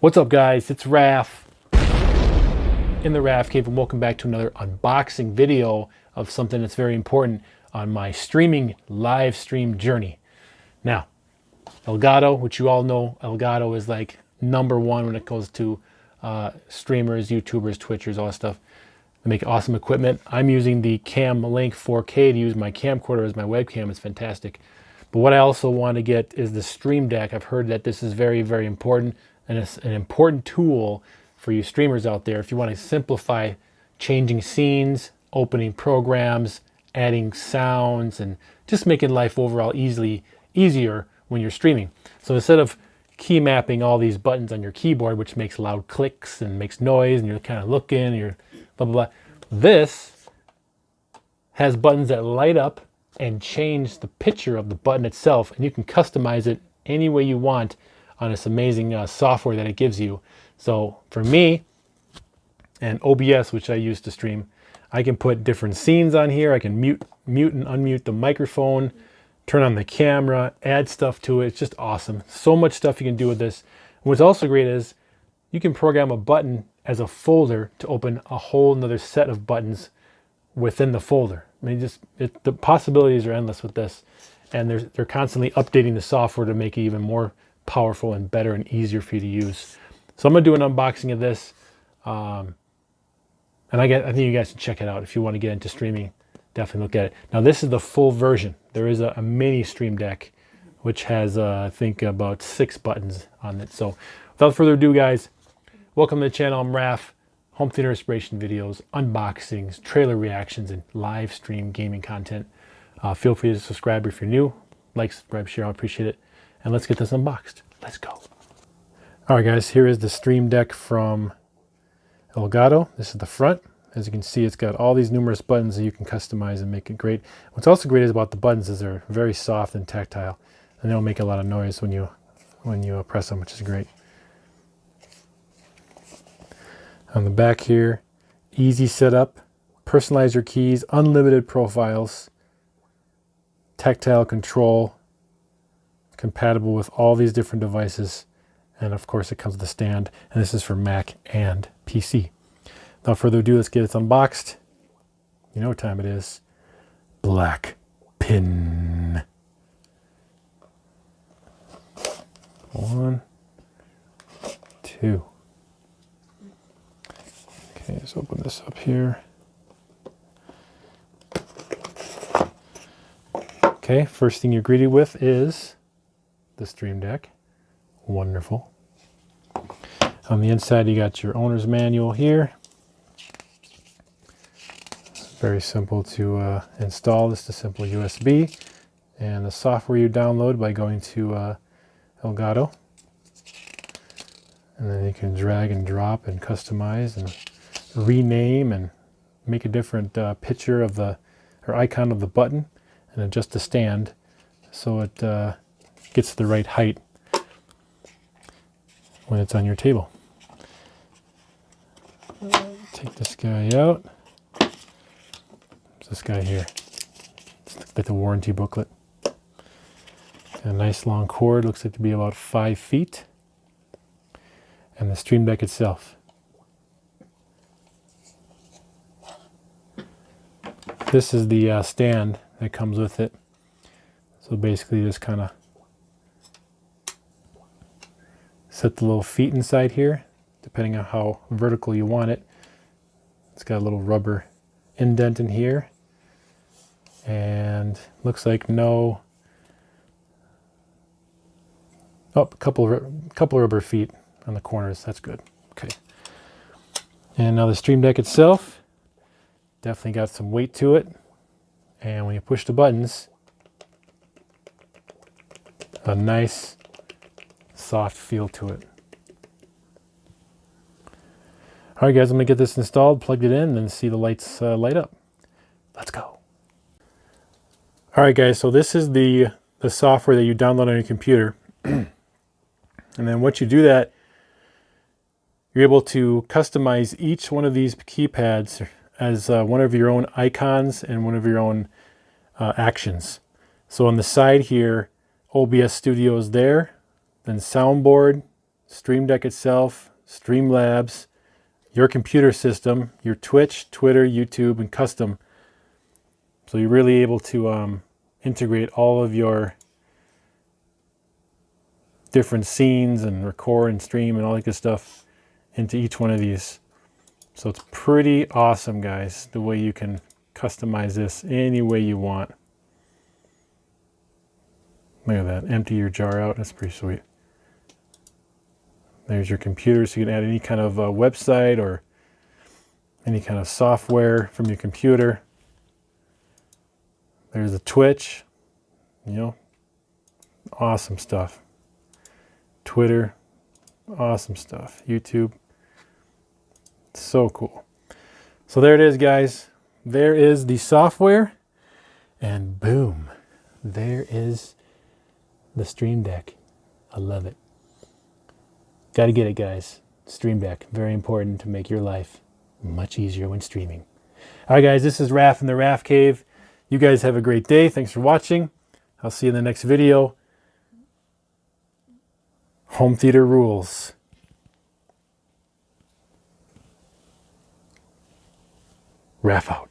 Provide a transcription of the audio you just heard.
What's up, guys? It's Raf in the Raf Cave, and welcome back to another unboxing video of something that's very important on my streaming live stream journey. Now, Elgato, which you all know, Elgato is like #1 when it goes to streamers, YouTubers, Twitchers, all that stuff. They make awesome equipment. I'm using the Cam Link 4K to use my camcorder as my webcam. It's fantastic. But what I also want to get is the Stream Deck. I've heard that this is very, very important, and it's an important tool for you streamers out there if you want to simplify changing scenes, opening programs, adding sounds, and just making life overall easier when you're streaming. So instead of key mapping all these buttons on your keyboard, which makes loud clicks and makes noise, and you're kind of looking, and you're blah, blah, blah, this has buttons that light up and change the picture of the button itself, and you can customize it any way you want on this amazing software that it gives you. So for me and OBS, which I use to stream, I can put different scenes on here. I can mute and unmute the microphone, turn on the camera, add stuff to it. It's just awesome. So much stuff you can do with this. And what's also great is you can program a button as a folder to open a whole nother set of buttons within the folder. I mean, the possibilities are endless with this, and they're constantly updating the software to make it even more powerful and better and easier for you to use. So I'm gonna do an unboxing of this, and I think you guys should check it out if you want to get into streaming. Definitely look at it. Now this is the full version. There is a mini Stream Deck, which has I think about 6 buttons on it. So without further ado, guys, welcome to the channel. I'm Raf. Home theater inspiration videos, unboxings, trailer reactions, and live stream gaming content. Feel free to subscribe if you're new. Like, subscribe, share, I appreciate it. And let's get this unboxed. Let's go. All right, guys, here is the Stream Deck from Elgato. This is the front. As you can see, it's got all these numerous buttons that you can customize and make it great. What's also great about the buttons is they're very soft and tactile, and they don't make a lot of noise when you press them, which is great. On the back here, easy setup, personalize your keys, unlimited profiles, tactile control, compatible with all these different devices, and of course it comes with a stand, and this is for Mac and PC. Without further ado, let's get it unboxed. You know what time it is. Black pin. 1, 2. Okay, let's open this up here. Okay, first thing you're greeted with is the Stream Deck. Wonderful. On the inside, you got your owner's manual here. Very simple to install. This is a simple USB. And the software you download by going to Elgato. And then you can drag and drop and customize and rename and make a different picture of the icon of the button, and adjust the stand so it gets the right height when it's on your table. Take this guy out. There's this guy here. It's like the warranty booklet. A nice long cord, looks like to be about 5 feet. And the Stream Deck itself. This is the stand that comes with it. So basically just kind of set the little feet inside here, depending on how vertical you want it. It's got a little rubber indent in here. And looks like no... Oh, a couple rubber feet on the corners. That's good. Okay. And now the Stream Deck itself. Definitely got some weight to it, and when you push the buttons, a nice soft feel to it. All right, guys, I'm gonna get this installed, plugged it in, and then see the lights light up. Let's go. All right, guys, so this is the software that you download on your computer. And then once you do that, you're able to customize each one of these keypads as one of your own icons and one of your own actions. So on the side here, OBS Studio is there, then soundboard, Stream Deck itself, Streamlabs, your computer system, your Twitch, Twitter, YouTube, and custom. So you're really able to integrate all of your different scenes and record and stream and all that good stuff into each one of these. So it's pretty awesome, guys, the way you can customize this any way you want. Look at that, empty your jar out, that's pretty sweet. There's your computer, so you can add any kind of website or any kind of software from your computer. There's a Twitch, you know, awesome stuff. Twitter, awesome stuff. YouTube, so cool. So there it is, guys. There is the software, and boom, there is the Stream Deck. I love it. Got to get it, guys. Stream Deck, very important to make your life much easier when streaming. All right, guys, this is Raph in the Raph Cave. You guys have a great day. Thanks for watching. I'll see you in the next video. Home theater rules. Raph out.